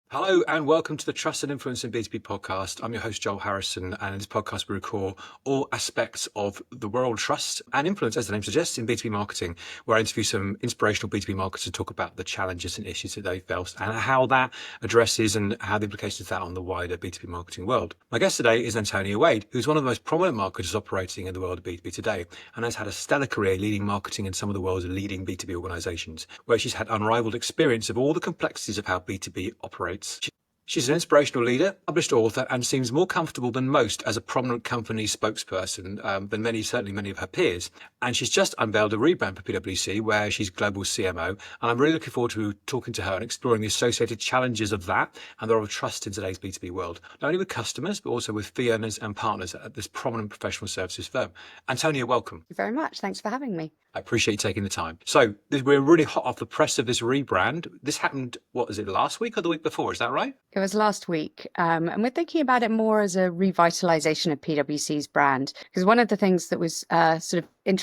Hello and welcome to the Trust and Influence in B2B podcast. I'm your host, Joel Harrison, and in this podcast, we record all aspects of the world of trust and influence, as the name suggests, in B2B marketing, where I interview some inspirational B2B marketers to talk about the challenges and issues that they face and how that addresses and how the implications of that on the wider B2B marketing world. My guest today is Antonia Wade, who's one of the most prominent marketers operating in the world of B2B today and has had a stellar career leading marketing in some of the world's leading B2B organizations, where she's had unrivaled experience of all the complexities of how B2B operates. She's an inspirational leader, published author, and seems more comfortable than most as a prominent company spokesperson than certainly many of her peers. And she's just unveiled a rebrand for PWC where she's global CMO. And I'm really looking forward to talking to her and exploring the associated challenges of that and the role of trust in today's B2B world, not only with customers, but also with fee earners and partners at this prominent professional services firm. Antonia, welcome. Thank you very much. Thanks for having me. I appreciate you taking the time. So we're really hot off the press of this rebrand. This happened, what is it, last week or the week before? Is that right? It was last week, and we're thinking about it more as a revitalization of PwC's brand. Because one of the things that was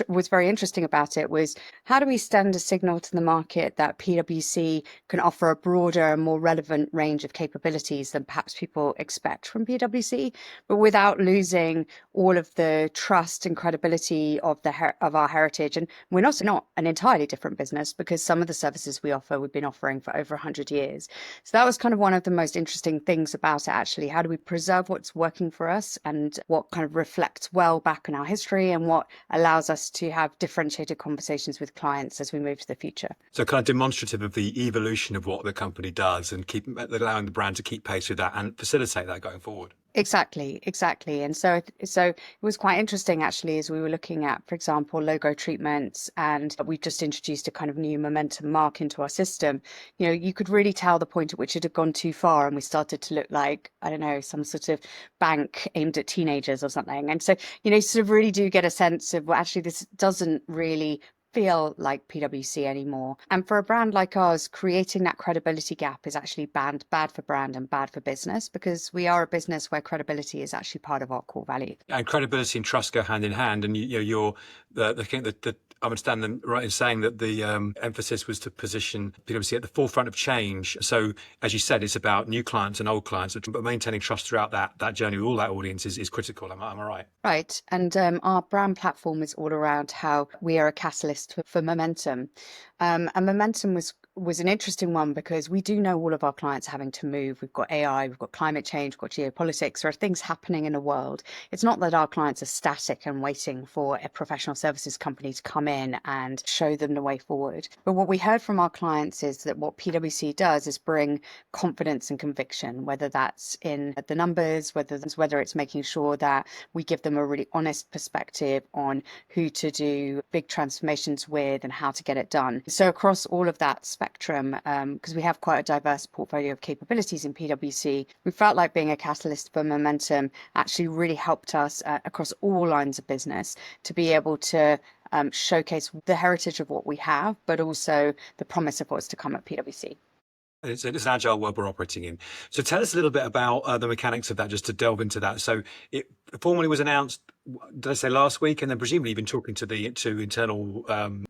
was very interesting about it was how do we send a signal to the market that PwC can offer a broader and more relevant range of capabilities than perhaps people expect from PwC, but without losing all of the trust and credibility of our heritage. And we're also not an entirely different business because some of the services we offer we've been offering for over 100 years. So that was kind of one of the most interesting things about it, actually. How do we preserve what's working for us and what kind of reflects well back in our history and what allows us to have differentiated conversations with clients as we move to the future? So kind of demonstrative of the evolution of what the company does and allowing the brand to keep pace with that and facilitate that going forward. Exactly. And so it was quite interesting, actually, as we were looking at, for example, logo treatments, and we've just introduced a kind of new momentum mark into our system. You know, you could really tell the point at which it had gone too far and we started to look like, I don't know, some sort of bank aimed at teenagers or something. And so, you sort of really do get a sense of, well, actually, this doesn't really feel like PwC anymore. And for a brand like ours, creating that credibility gap is actually bad for brand and bad for business, because we are a business where credibility is actually part of our core value. And credibility and trust go hand in hand. And I understand them right in saying that the emphasis was to position PwC at the forefront of change. So, as you said, it's about new clients and old clients, but maintaining trust throughout that journey with all that audience is critical. Am I right? Right. And our brand platform is all around how we are a catalyst for momentum. And momentum was an interesting one because we do know all of our clients having to move. We've got AI, we've got climate change, we've got geopolitics. There are things happening in the world. It's not that our clients are static and waiting for a professional services company to come in and show them the way forward. But what we heard from our clients is that what PwC does is bring confidence and conviction, whether that's in the numbers, whether it's making sure that we give them a really honest perspective on who to do big transformations with and how to get it done. So across all of that spectrum, because we have quite a diverse portfolio of capabilities in PwC, we felt like being a catalyst for momentum actually really helped us across all lines of business to be able to showcase the heritage of what we have, but also the promise of what's to come at PwC. It's an agile world we're operating in. So tell us a little bit about the mechanics of that, just to delve into that. So it formally was announced, did I say last week? And then presumably you've been talking to internal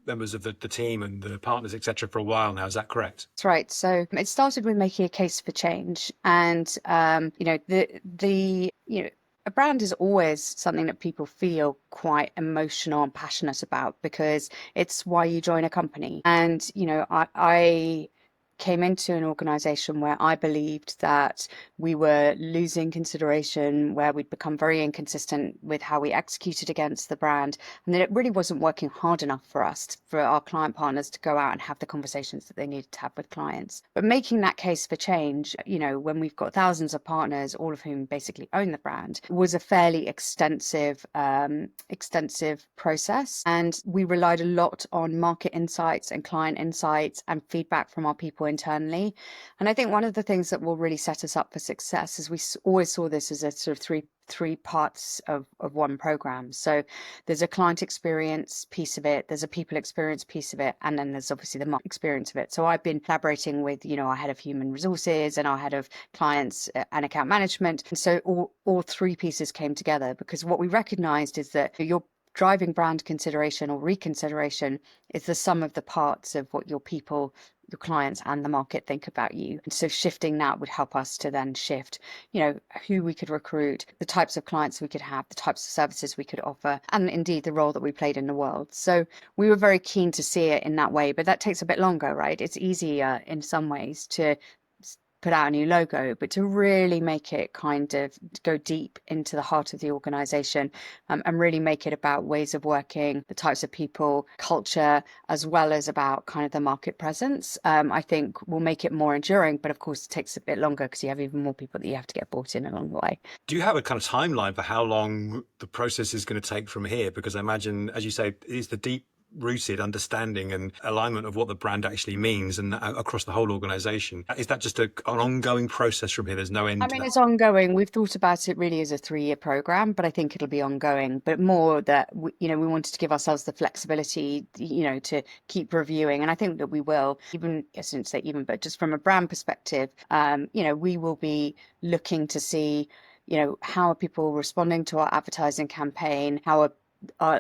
members of the team and the partners, etc., for a while now. Is that correct? That's right. So it started with making a case for change, and a brand is always something that people feel quite emotional and passionate about because it's why you join a company. And I came into an organization where I believed that we were losing consideration, where we'd become very inconsistent with how we executed against the brand, and that it really wasn't working hard enough for us, for our client partners to go out and have the conversations that they needed to have with clients. But making that case for change, when we've got thousands of partners, all of whom basically own the brand, was a fairly extensive process. And we relied a lot on market insights and client insights and feedback from our people internally. And I think one of the things that will really set us up for success is we always saw this as a sort of three parts of one program. So there's a client experience piece of it, there's a people experience piece of it, and then there's obviously the market experience of it. So I've been collaborating with, our head of human resources and our head of clients and account management. And so all three pieces came together because what we recognized is that your driving brand consideration or reconsideration is the sum of the parts of what your people your clients and the market think about you. And so shifting that would help us to then shift, who we could recruit, the types of clients we could have, the types of services we could offer, and indeed the role that we played in the world. So we were very keen to see it in that way, but that takes a bit longer, right? It's easier in some ways to put out a new logo, but to really make it kind of go deep into the heart of the organization, and really make it about ways of working, the types of people, culture, as well as about kind of the market presence, I think will make it more enduring. But of course, it takes a bit longer because you have even more people that you have to get bought in along the way. Do you have a kind of timeline for how long the process is going to take from here? Because I imagine, as you say, it's the deep rooted understanding and alignment of what the brand actually means and across the whole organization. Is that just an ongoing process from here? There's no end I to mean, that? it's ongoing. We've thought about it really as a 3-year program, but I think it'll be ongoing. But more that we wanted to give ourselves the flexibility, to keep reviewing, and I think that we will. Even I shouldn't say even, but just from a brand perspective, we will be looking to see, how are people responding to our advertising campaign? How are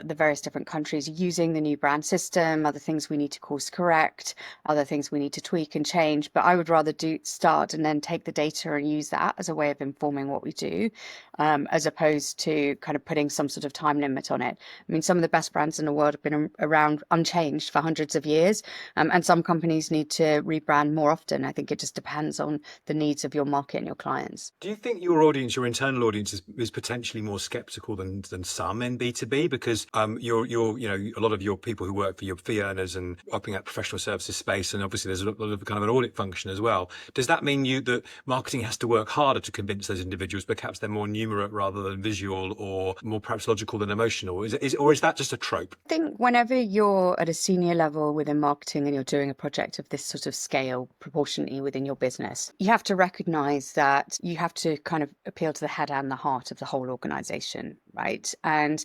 the various different countries using the new brand system? Other things we need to course correct, other things we need to tweak and change. But I would rather start and then take the data and use that as a way of informing what we do, as opposed to kind of putting some sort of time limit on it. I mean, some of the best brands in the world have been around unchanged for hundreds of years, and some companies need to rebrand more often. I think it just depends on the needs of your market and your clients. Do you think your audience, your internal audience, is potentially more skeptical than some in B2B? Because you're a lot of your people who work for your fee earners and upping that professional services space, and obviously there's a lot of kind of an audit function as well. Does that mean that marketing has to work harder to convince those individuals? Perhaps they're more numerate rather than visual, or more perhaps logical than emotional. Or is that just a trope? I think whenever you're at a senior level within marketing and you're doing a project of this sort of scale proportionately within your business, you have to recognize that you have to kind of appeal to the head and the heart of the whole organization, right? And,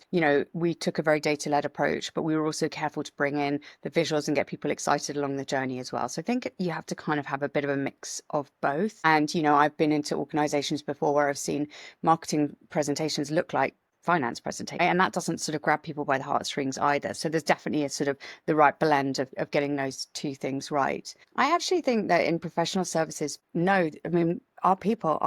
we took a very data-led approach, but we were also careful to bring in the visuals and get people excited along the journey as well. So I think you have to kind of have a bit of a mix of both. And, I've been into organizations before where I've seen marketing presentations look like finance presentation, and that doesn't sort of grab people by the heartstrings either. So there's definitely a sort of the right blend of getting those two things right. I actually think that in professional services, no, I mean, our people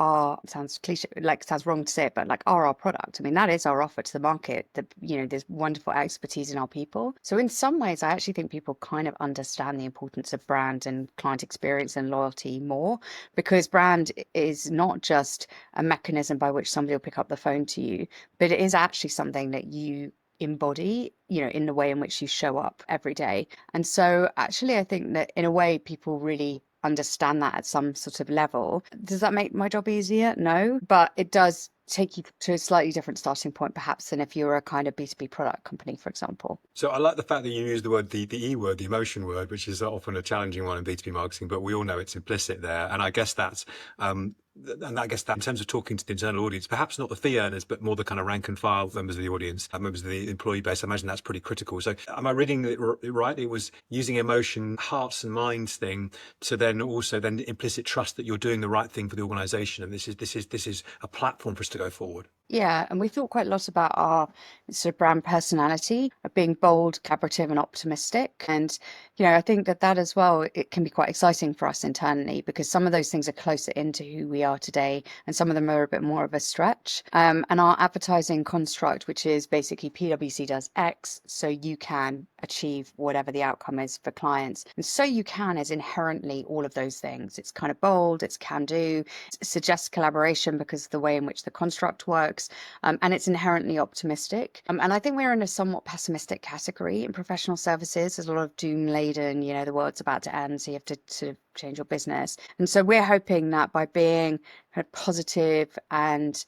sounds cliche, like sounds wrong to say it, but like are our product. I mean, that is our offer to the market. There's wonderful expertise in our people. So in some ways, I actually think people kind of understand the importance of brand and client experience and loyalty more, because brand is not just a mechanism by which somebody will pick up the phone to you, but it is actually something that you embody, in the way in which you show up every day. And so actually, I think that in a way, people really understand that at some sort of level. Does that make my job easier? No, but it does take you to a slightly different starting point, perhaps, than if you were a kind of B2B product company, for example. So I like the fact that you use the word, the E word, the emotion word, which is often a challenging one in B2B marketing, but we all know it's implicit there. And I guess that's, and I guess that in terms of talking to the internal audience, perhaps not the fee earners, but more the kind of rank and file members of the audience, members of the employee base, I imagine that's pretty critical. So am I reading it right? It was using emotion, hearts and minds thing to then also then implicit trust that you're doing the right thing for the organization. And this is a platform for us to go forward. Yeah, and we thought quite a lot about our sort of brand personality of being bold, collaborative, and optimistic. And, I think that as well, it can be quite exciting for us internally, because some of those things are closer into who we are today, and some of them are a bit more of a stretch. And our advertising construct, which is basically PWC does X, so you can achieve whatever the outcome is for clients. And so you can is inherently all of those things. It's kind of bold, it's can do, it suggests collaboration because of the way in which the construct works. And it's inherently optimistic. And I think we're in a somewhat pessimistic category in professional services. There's a lot of doom laden, the world's about to end, so you have to sort of change your business. And so we're hoping that by being kind of positive and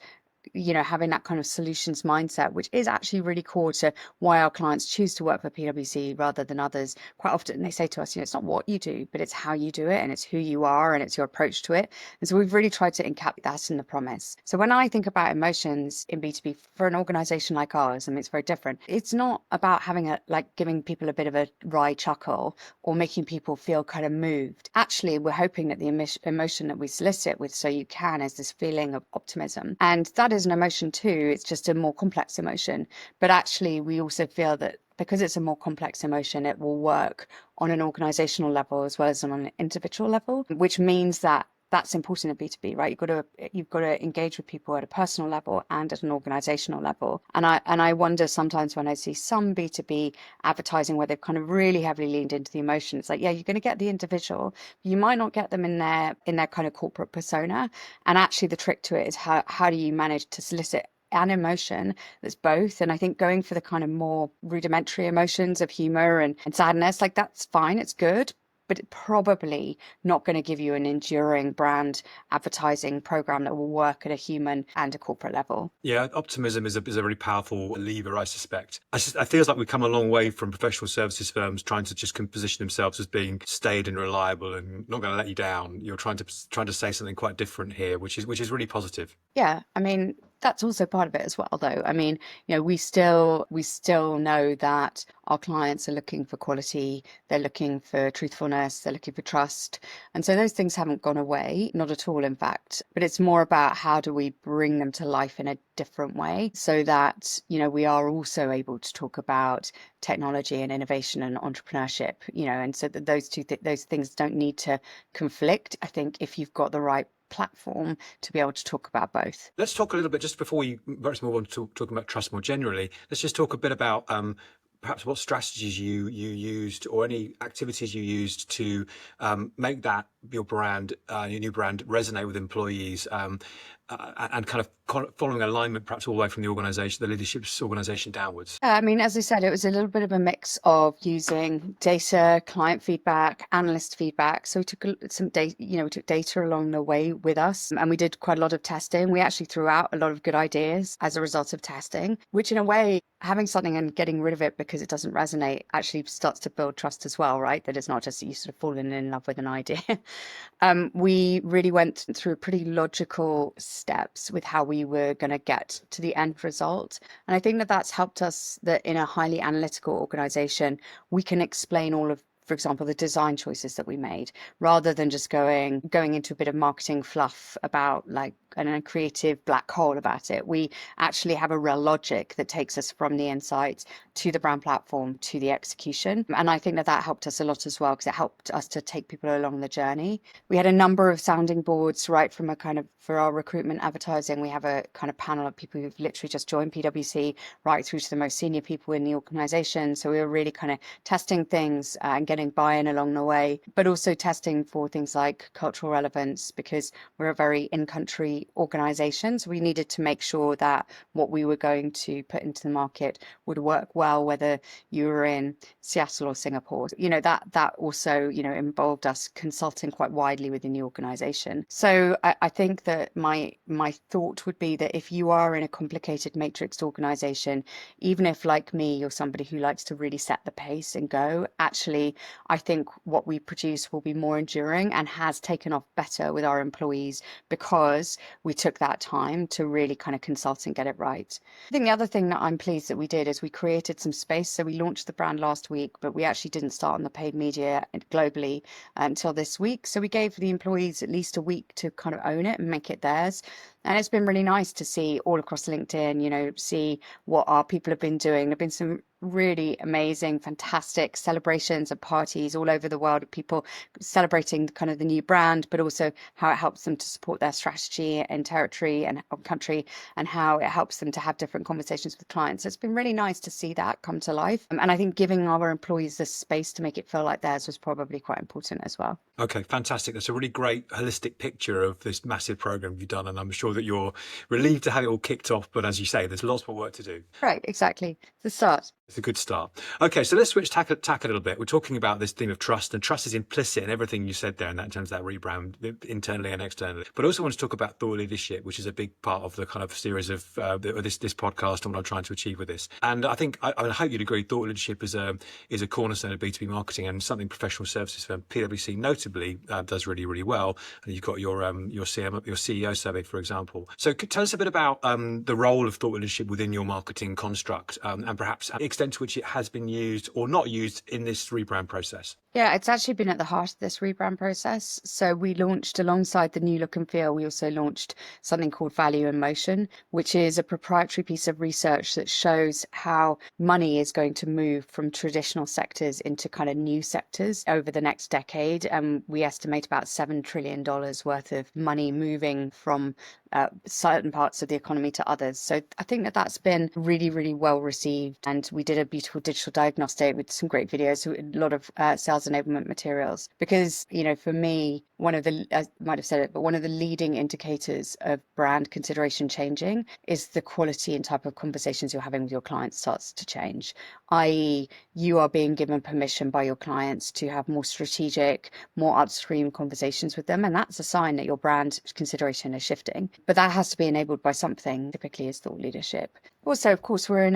having that kind of solutions mindset, which is actually really core to why our clients choose to work for PwC rather than others. Quite often they say to us, it's not what you do, but it's how you do it, and it's who you are, and it's your approach to it. And so we've really tried to encapsulate that in the promise. So when I think about emotions in B2B for an organization like ours, I mean, it's very different. It's not about having giving people a bit of a wry chuckle or making people feel kind of moved. Actually, we're hoping that the emotion that we solicit with So You Can is this feeling of optimism. And that is an emotion too. It's just a more complex emotion. But actually, we also feel that because it's a more complex emotion, it will work on an organizational level as well as on an individual level, which means that that's important in B2B, right? You've got to engage with people at a personal level and at an organizational level. And I wonder sometimes when I see some B2B advertising where they've kind of really heavily leaned into the emotion. It's like, yeah, you're going to get the individual, but you might not get them in their kind of corporate persona. And actually the trick to it is how do you manage to solicit an emotion that's both. And I think going for the kind of more rudimentary emotions of humor and sadness, like that's fine, it's good, but it's probably not going to give you an enduring brand advertising program that will work at a human and a corporate level. Yeah, optimism is a really powerful lever, I suspect. It feels like we've come a long way from professional services firms trying to just position themselves as being staid and reliable and not going to let you down. You're trying to say something quite different here, which is really positive. Yeah, I mean, that's also part of it as well, though. I mean, we still know that our clients are looking for quality, they're looking for truthfulness, they're looking for trust. And so those things haven't gone away, not at all, in fact. But it's more about how do we bring them to life in a different way so that, we are also able to talk about technology and innovation and entrepreneurship, and so that those things don't need to conflict. I think if you've got the right platform to be able to talk about both. Let's talk a little bit, just before we perhaps move on to talking about trust more generally, let's just talk a bit about perhaps what strategies you used or any activities you used to make that your new brand resonate with employees, and kind of following alignment perhaps all the way from the organization, the leadership's organization downwards. I mean, as I said, it was a little bit of a mix of using data, client feedback, analyst feedback. So we took some data, we took data along the way with us, and we did quite a lot of testing. We actually threw out a lot of good ideas as a result of testing, which in a way, having something and getting rid of it because it doesn't resonate actually starts to build trust as well, right? That it's not just that you sort of fallen in love with an idea. We really went through pretty logical steps with how we were going to get to the end result. And I think that that's helped us that in a highly analytical organization, we can explain all of, for example, the design choices that we made, rather than just going into a bit of marketing fluff about like a creative black hole about it. We actually have a real logic that takes us from the insights to the brand platform to the execution. And I think that helped us a lot as well, because it helped us to take people along the journey. We had a number of sounding boards, right, from a kind of, for our recruitment advertising, we have a kind of panel of people who've literally just joined PWC, right through to the most senior people in the organization. So we were really kind of testing things and getting buy-in along the way, but also testing for things like cultural relevance, because we're a very in-country organization. So we needed to make sure that what we were going to put into the market would work well, whether you were in Seattle or Singapore. That also, involved us consulting quite widely within the organization. So I think that my thought would be that if you are in a complicated matrixed organization, even if like me, you're somebody who likes to really set the pace and go, actually, I think what we produce will be more enduring and has taken off better with our employees because we took that time to really kind of consult and get it right. I think the other thing that I'm pleased that we did is we created some space. So we launched the brand last week, but we actually didn't start on the paid media globally until this week. So we gave the employees at least a week to kind of own it and make it theirs. And it's been really nice to see all across LinkedIn, see what our people have been doing. There have been some really amazing, fantastic celebrations and parties all over the world of people celebrating kind of the new brand, but also how it helps them to support their strategy and territory and country, and how it helps them to have different conversations with clients. So it's been really nice to see that come to life. And I think giving our employees the space to make it feel like theirs was probably quite important as well. Okay, fantastic. That's a really great holistic picture of this massive program you've done, and I'm sure that you're relieved to have it all kicked off. But as you say, there's lots more work to do. Right, exactly. The start. It's a good start. Okay, so let's switch tack a little bit. We're talking about this theme of trust, and trust is implicit in everything you said there, in terms of that rebrand, internally and externally. But I also want to talk about thought leadership, which is a big part of the kind of series of this podcast and what I'm trying to achieve with this. And I think I hope you'd agree, thought leadership is a cornerstone of B2B marketing, and something professional services firm PWC notably does really, really well. And you've got your CEO survey, for example. So tell us a bit about the role of thought leadership within your marketing construct, and perhaps extent to which it has been used or not used in this rebrand process? Yeah, it's actually been at the heart of this rebrand process. So we launched, alongside the new look and feel, we also launched something called Value in Motion, which is a proprietary piece of research that shows how money is going to move from traditional sectors into kind of new sectors over the next decade. And we estimate about $7 trillion worth of money moving from certain parts of the economy to others. So I think that that's been really, really well received. And we did a beautiful digital diagnostic with some great videos, a lot of sales enablement materials. Because, for me, one of the, I might have said it, but one of the leading indicators of brand consideration changing is the quality and type of conversations you're having with your clients starts to change, i.e., you are being given permission by your clients to have more strategic, more upstream conversations with them. And that's a sign that your brand consideration is shifting. But that has to be enabled by something, typically is thought leadership. Also, of course, we're in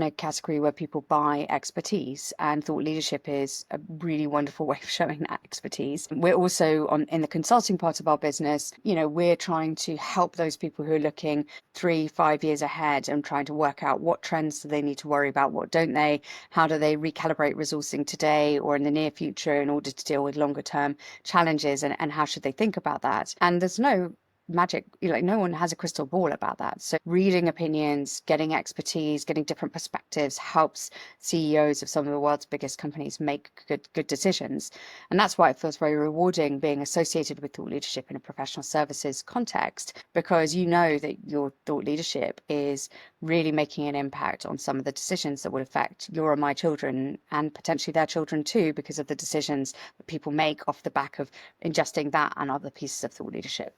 a category where people buy expertise, and thought leadership is a really wonderful way of showing that expertise. We're also in the consulting part of our business, we're trying to help those people who are looking 3-5 years ahead and trying to work out what trends do they need to worry about, what don't they, how do they recalibrate resourcing today or in the near future in order to deal with longer term challenges, and how should they think about that. And there's no magic, no one has a crystal ball about that. So reading opinions, getting expertise, getting different perspectives helps CEOs of some of the world's biggest companies make good decisions. And that's why it feels very rewarding being associated with thought leadership in a professional services context, because you know that your thought leadership is really making an impact on some of the decisions that would affect your and my children, and potentially their children too, because of the decisions that people make off the back of ingesting that and other pieces of thought leadership.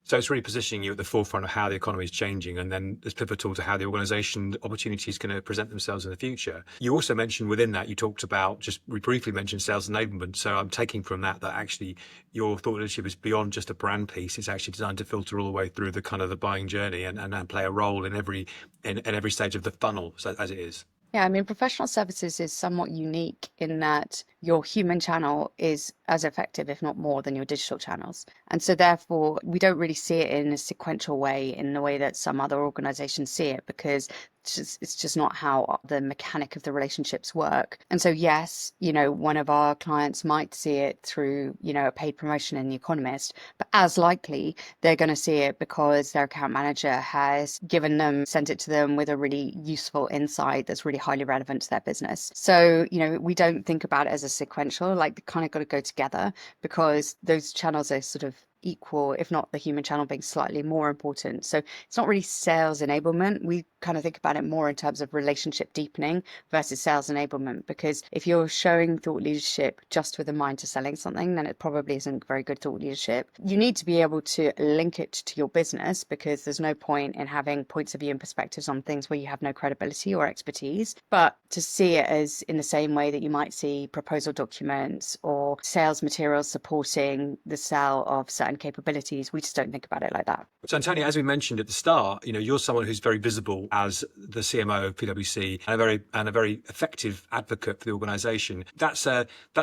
So it's really positioning you at the forefront of how the economy is changing, and then it's pivotal to how the organisation opportunities are going to present themselves in the future. You also mentioned within that, you talked about, just briefly mentioned sales enablement. So I'm taking from that actually your thought leadership is beyond just a brand piece. It's actually designed to filter all the way through the kind of the buying journey and play a role in every stage of the funnel, so, as it is. Yeah, I mean, professional services is somewhat unique in that your human channel is as effective, if not more, than your digital channels. And so therefore, we don't really see it in a sequential way, in the way that some other organizations see it, because it's just not how the mechanic of the relationships work. And so, yes, one of our clients might see it through, a paid promotion in The Economist, but as likely they're going to see it because their account manager has sent it to them with a really useful insight that's really highly relevant to their business. So, we don't think about it as a sequential, like they kind of got to go together, because those channels are sort of equal, if not the human channel being slightly more important. So it's not really sales enablement. We kind of think about it more in terms of relationship deepening versus sales enablement, because if you're showing thought leadership just with a mind to selling something, then it probably isn't very good thought leadership. You need to be able to link it to your business, because there's no point in having points of view and perspectives on things where you have no credibility or expertise. But to see it as in the same way that you might see proposal documents or sales materials supporting the sale of certain capabilities, we just don't think about it like that. So, Antonia, as we mentioned at the start, you're someone who's very visible as the CMO of PwC and a very effective advocate for the organisation. That's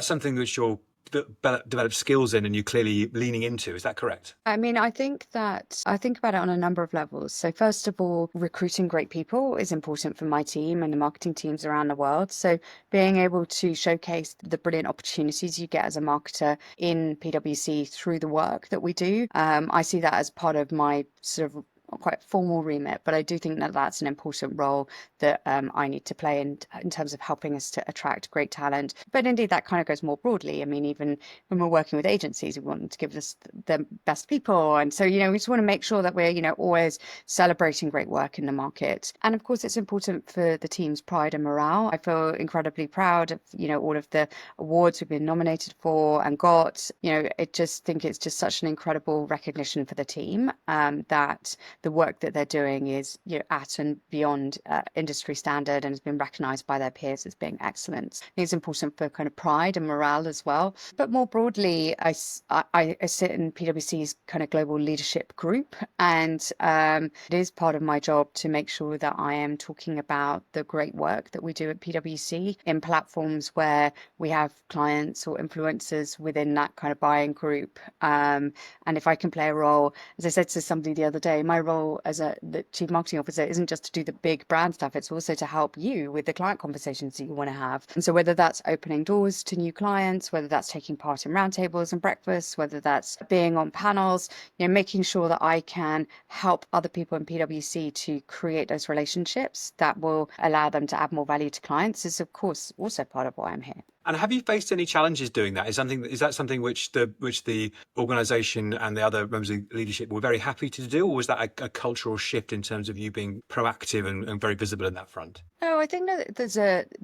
something which you're develop skills in, and you're clearly leaning into. Is that correct? I mean, I think about it on a number of levels. So first of all, recruiting great people is important for my team and the marketing teams around the world. So being able to showcase the brilliant opportunities you get as a marketer in PwC through the work that we do, I see that as part of my sort of quite formal remit, but I do think that that's an important role that I need to play in terms of helping us to attract great talent. But indeed, that kind of goes more broadly. I mean, even when we're working with agencies, we want them to give us the best people. And so, we just want to make sure that we're, always celebrating great work in the market. And of course, it's important for the team's pride and morale. I feel incredibly proud of, all of the awards we've been nominated for and got. I just think it's just such an incredible recognition for the team that the work that they're doing is at and beyond industry standard and has been recognized by their peers as being excellent. I think it's important for kind of pride and morale as well. But more broadly, I sit in PwC's kind of global leadership group, and it is part of my job to make sure that I am talking about the great work that we do at PwC in platforms where we have clients or influencers within that kind of buying group. And if I can play a role, as I said to somebody the other day, my role role as the chief marketing officer isn't just to do the big brand stuff, it's also to help you with the client conversations that you want to have. And so whether that's opening doors to new clients, whether that's taking part in roundtables and breakfasts, whether that's being on panels, making sure that I can help other people in PwC to create those relationships that will allow them to add more value to clients is, of course, also part of why I'm here. And have you faced any challenges doing that? Is that something which the organisation and the other members of leadership were very happy to do, or was that a cultural shift in terms of you being proactive and very visible in that front? No, I think that there's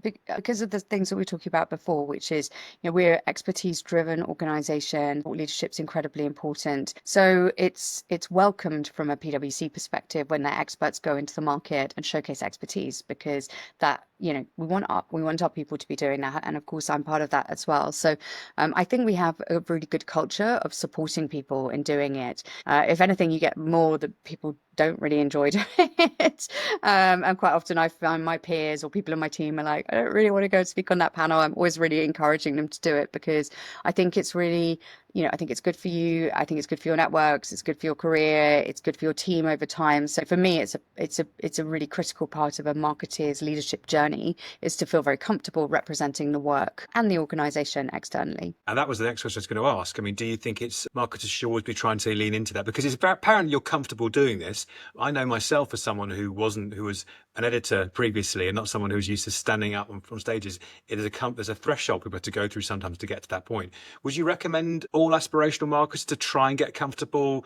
because of the things that we were talking about before, which is, we're expertise driven organization. Leadership's incredibly important. So it's welcomed from a PwC perspective when their experts go into the market and showcase expertise, because that, we want our people to be doing that. And of course, I'm part of that as well. So I think we have a really good culture of supporting people in doing it. If anything, you get more that people don't really enjoy doing it. And quite often I find my peers or people in my team are like, I don't really want to go and speak on that panel. I'm always really encouraging them to do it, because I think it's really, I think it's good for you. I think it's good for your networks. It's good for your career. It's good for your team over time. So for me, it's a really critical part of a marketeer's leadership journey, is to feel very comfortable representing the work and the organization externally. And that was the next question I was going to ask. I mean, do you think marketers should always be trying to lean into that? Because it's apparent you're comfortable doing this. I know myself as someone who was an editor previously and not someone who's used to standing up on stages. There's a threshold people have to go through sometimes to get to that point. Would you recommend all aspirational marketers to try and get comfortable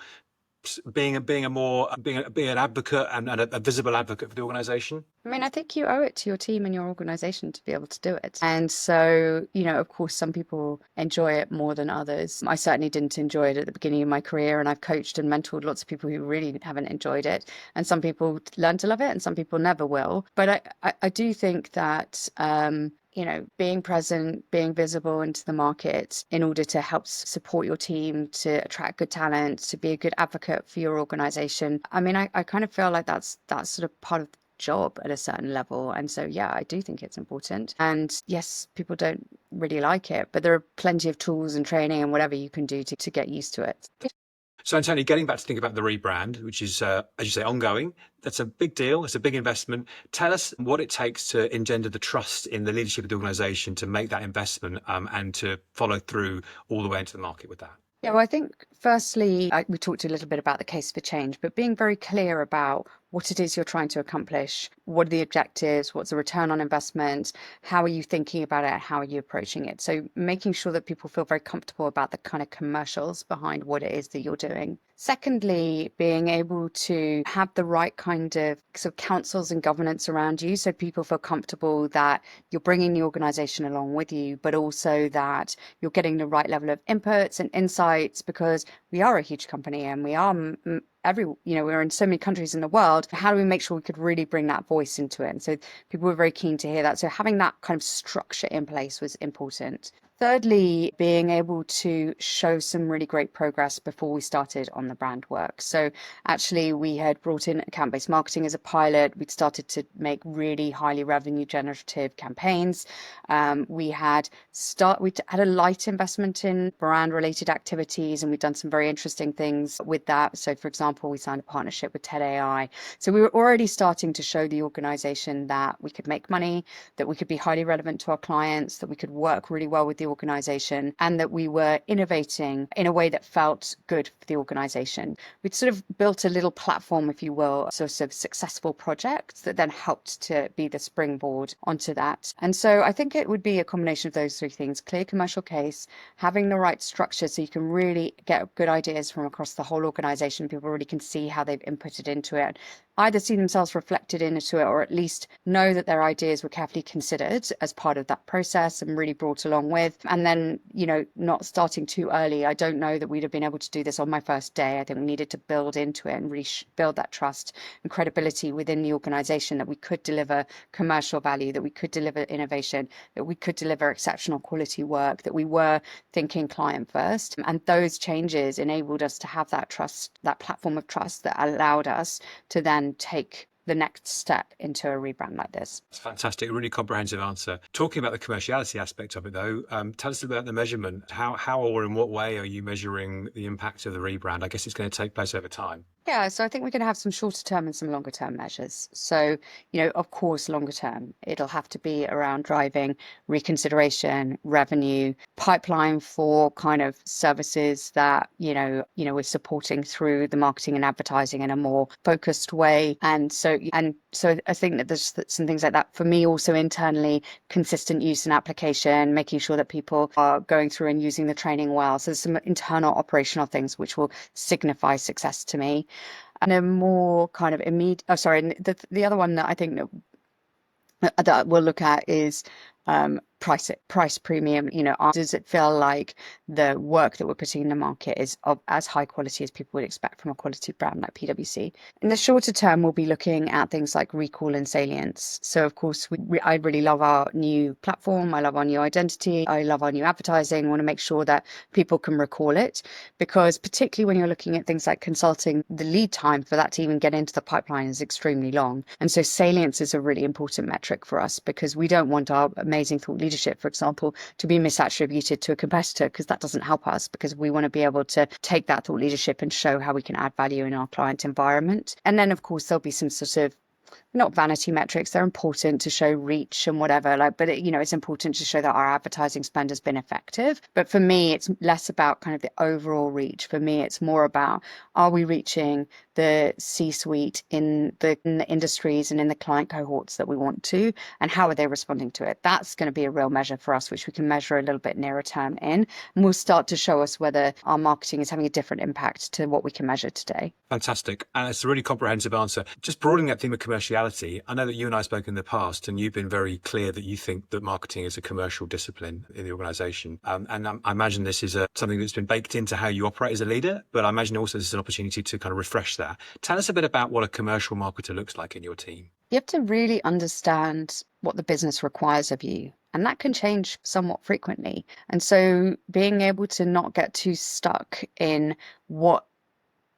being an advocate and a visible advocate for the organization? I mean, I think you owe it to your team and your organization to be able to do it. And so, of course, some people enjoy it more than others. I certainly didn't enjoy it at the beginning of my career, and I've coached and mentored lots of people who really haven't enjoyed it. And some people learn to love it and some people never will. But I do think that being present, being visible into the market in order to help support your team, to attract good talent, to be a good advocate for your organization. I mean, I kind of feel like that's sort of part of the job at a certain level. And so, yeah, I do think it's important. And yes, people don't really like it, but there are plenty of tools and training and whatever you can do to get used to it. So, Antonia, getting back to think about the rebrand, which is, as you say, ongoing, that's a big deal. It's a big investment. Tell us what it takes to engender the trust in the leadership of the organisation to make that investment and to follow through all the way into the market with that. Yeah, well, I think firstly, we talked a little bit about the case for change, but being very clear about what it is you're trying to accomplish, what are the objectives, what's the return on investment, how are you thinking about it, how are you approaching it? So making sure that people feel very comfortable about the kind of commercials behind what it is that you're doing. Secondly, being able to have the right kind of sort of councils and governance around you, so people feel comfortable that you're bringing the organization along with you, but also that you're getting the right level of inputs and insights, because we are a huge company and we are we're in so many countries in the world. How do we make sure we could really bring that voice into it? And so people were very keen to hear that. So having that kind of structure in place was important. Thirdly, being able to show some really great progress before we started on the brand work. So actually we had brought in account-based marketing as a pilot. We'd started to make really highly revenue generative campaigns. We had a light investment in brand related activities, and we've done some very interesting things with that. So for example, we signed a partnership with TED AI. So we were already starting to show the organization that we could make money, that we could be highly relevant to our clients, that we could work really well with the organization, and that we were innovating in a way that felt good for the organization. We'd sort of built a little platform, if you will, sort of successful projects that then helped to be the springboard onto that. And so I think it would be a combination of those three things: clear commercial case, having the right structure so you can really get good ideas from across the whole organization. People really can see how they've inputted into it, either see themselves reflected into it, or at least know that their ideas were carefully considered as part of that process and really brought along with. And then, not starting too early. I don't know that we'd have been able to do this on my first day. I think we needed to build into it and really build that trust and credibility within the organization that we could deliver commercial value, that we could deliver innovation, that we could deliver exceptional quality work, that we were thinking client first. And those changes enabled us to have that trust, that platform of trust that allowed us to then take the next step into a rebrand like this. It's fantastic, a really comprehensive answer. Talking about the commerciality aspect of it, though, tell us about the measurement. How or in what way are you measuring the impact of the rebrand? I guess it's going to take place over time. Yeah, so I think we can have some shorter term and some longer term measures. So, of course, longer term, it'll have to be around driving reconsideration, revenue, pipeline for kind of services that, we're supporting through the marketing and advertising in a more focused way. And so I think that there's some things like that for me also internally, consistent use and application, making sure that people are going through and using the training well. So there's some internal operational things which will signify success to me. And a more kind of immediate, the other one that I think that we'll look at is price premium. Does it feel like the work that we're putting in the market is of as high quality as people would expect from a quality brand like PwC? In the shorter term, we'll be looking at things like recall and salience. So of course, I really love our new platform. I love our new identity. I love our new advertising. I want to make sure that people can recall it, because particularly when you're looking at things like consulting, the lead time for that to even get into the pipeline is extremely long. And so salience is a really important metric for us, because we don't want our amazing thought leadership, for example, to be misattributed to a competitor, because that doesn't help us, because we want to be able to take that thought leadership and show how we can add value in our client environment. And then, of course, there'll be some sort of not vanity metrics. They're important to show reach and whatever, but it's important to show that our advertising spend has been effective. But for me, it's less about kind of the overall reach. For me, it's more about, are we reaching the C-suite in the industries and in the client cohorts that we want to, and how are they responding to it? That's going to be a real measure for us, which we can measure a little bit nearer term in, and will start to show us whether our marketing is having a different impact to what we can measure today. Fantastic. And it's a really comprehensive answer. Just broadening that theme of commerciality, I know that you and I spoke in the past, and you've been very clear that you think that marketing is a commercial discipline in the organization. And I imagine this is something that's been baked into how you operate as a leader, but I imagine also this is an opportunity to kind of refresh that. Tell us a bit about what a commercial marketer looks like in your team. You have to really understand what the business requires of you. And that can change somewhat frequently. And so being able to not get too stuck in what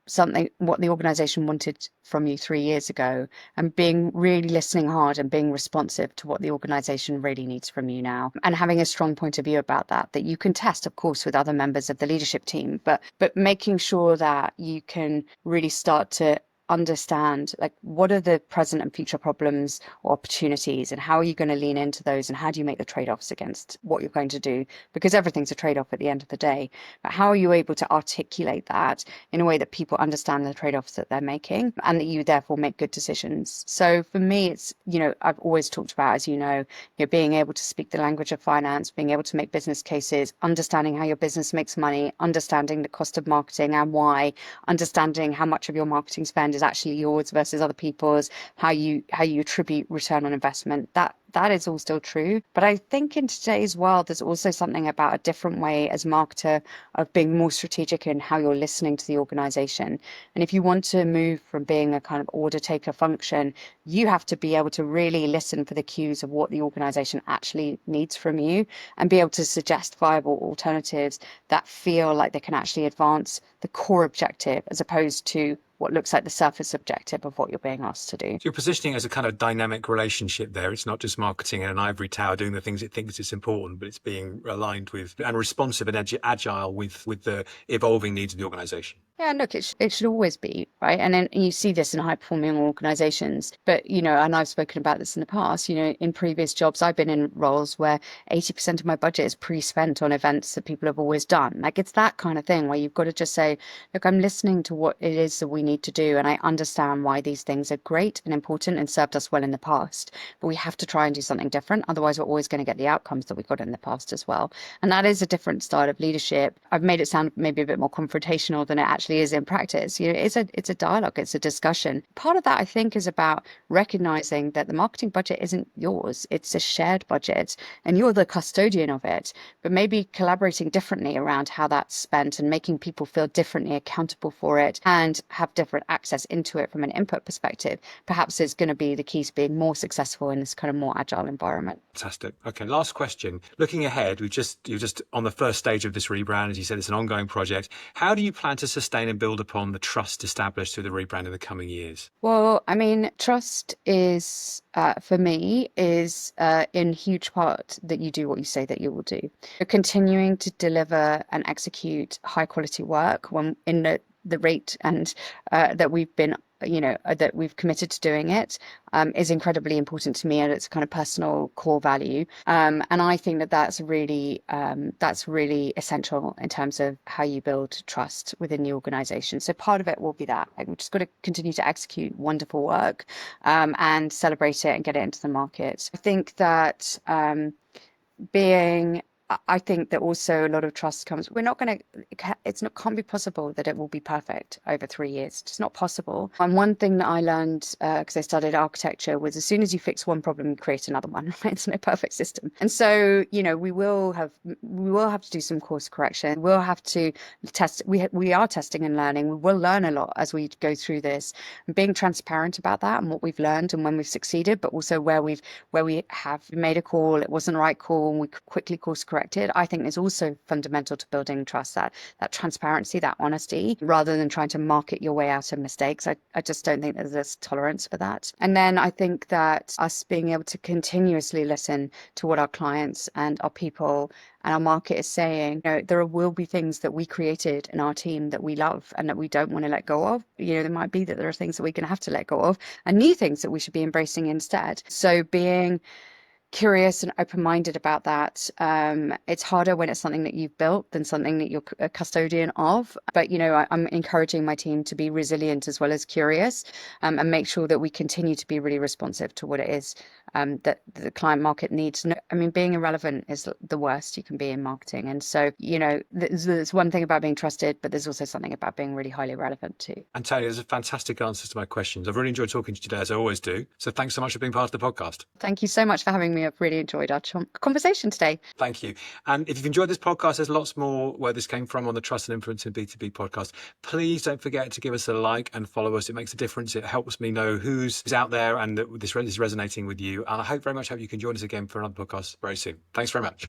the organization wanted from you 3 years ago, and being really listening hard and being responsive to what the organization really needs from you now, and having a strong point of view about that you can test, of course, with other members of the leadership team, but making sure that you can really start to understand, like, what are the present and future problems or opportunities, and how are you going to lean into those, and how do you make the trade-offs against what you're going to do, because everything's a trade-off at the end of the day. But how are you able to articulate that in a way that people understand the trade-offs that they're making, and that you therefore make good decisions? So for me, it's, I've always talked about, as being able to speak the language of finance, being able to make business cases, understanding how your business makes money, understanding the cost of marketing and why, understanding how much of your marketing spend is actually yours versus other people's, how you attribute return on investment. That is all still true. But I think in today's world, there's also something about a different way as a marketer of being more strategic in how you're listening to the organization. And if you want to move from being a kind of order taker function, you have to be able to really listen for the cues of what the organization actually needs from you, and be able to suggest viable alternatives that feel like they can actually advance the core objective, as opposed to what looks like the surface objective of what you're being asked to do. So you're positioning as a kind of dynamic relationship there. It's not just marketing in an ivory tower doing the things it thinks it's important, but it's being aligned with and responsive and agile with the evolving needs of the organization. Yeah, look, it should always be, right? And then you see this in high performing organizations. But, and I've spoken about this in the past, in previous jobs, I've been in roles where 80% of my budget is pre-spent on events that people have always done. Like, it's that kind of thing where you've got to just say, look, I'm listening to what it is that we need to do, and I understand why these things are great and important and served us well in the past. But we have to try and do something different. Otherwise, we're always going to get the outcomes that we got in the past as well. And that is a different style of leadership. I've made it sound maybe a bit more confrontational than it actually is in practice. It's a dialogue, it's a discussion. Part of that, I think, is about recognizing that the marketing budget isn't yours, it's a shared budget, and you're the custodian of it. But maybe collaborating differently around how that's spent, and making people feel differently accountable for it, and have different access into it from an input perspective, perhaps is going to be the key to being more successful in this kind of more agile environment. Fantastic. Okay, last question. Looking ahead, you're just on the first stage of this rebrand. As you said, it's an ongoing project. How do you plan to sustain and build upon the trust established through the rebrand in the coming years? Well, I mean, trust is, for me, is in huge part that you do what you say that you will do. You're continuing to deliver and execute high quality work when in the rate and that we've been, that we've committed to doing it is incredibly important to me, and it's a kind of personal core value. And I think that that's really essential in terms of how you build trust within the organization. So part of it will be that we've just got to continue to execute wonderful work and celebrate it and get it into the market. I think that I think that also a lot of trust comes. We're not going to. Can't be possible that it will be perfect over 3 years. It's not possible. And one thing that I learned because I studied architecture was as soon as you fix one problem, you create another one. Right? It's no perfect system. And so we will have to do some course correction. We'll have to test. We are testing and learning. We will learn a lot as we go through this. And being transparent about that and what we've learned and when we've succeeded, but also where we have made a call, it wasn't the right call, and we quickly course corrected. I think is also fundamental to building trust, that transparency, that honesty, rather than trying to market your way out of mistakes. I just don't think that there's tolerance for that. And then I think that us being able to continuously listen to what our clients and our people and our market is saying, there will be things that we created in our team that we love and that we don't want to let go of. There might be that there are things that we're going to have to let go of and new things that we should be embracing instead. So being curious and open-minded about that. It's harder when it's something that you've built than something that you're a custodian of. But I'm encouraging my team to be resilient as well as curious, and make sure that we continue to be really responsive to what it is that the client market needs. I mean, being irrelevant is the worst you can be in marketing. And so there's one thing about being trusted, but there's also something about being really highly relevant too. Antonia, those are fantastic answers to my questions. I've really enjoyed talking to you today, as I always do. So thanks so much for being part of the podcast. Thank you so much for having me. I've really enjoyed our conversation today. Thank you. And if you've enjoyed this podcast, there's lots more where this came from on the Trust and Influence in B2B podcast. Please don't forget to give us a like and follow us. It makes a difference. It helps me know who's out there and that this is resonating with you. And I very much hope you can join us again for another podcast very soon. Thanks very much.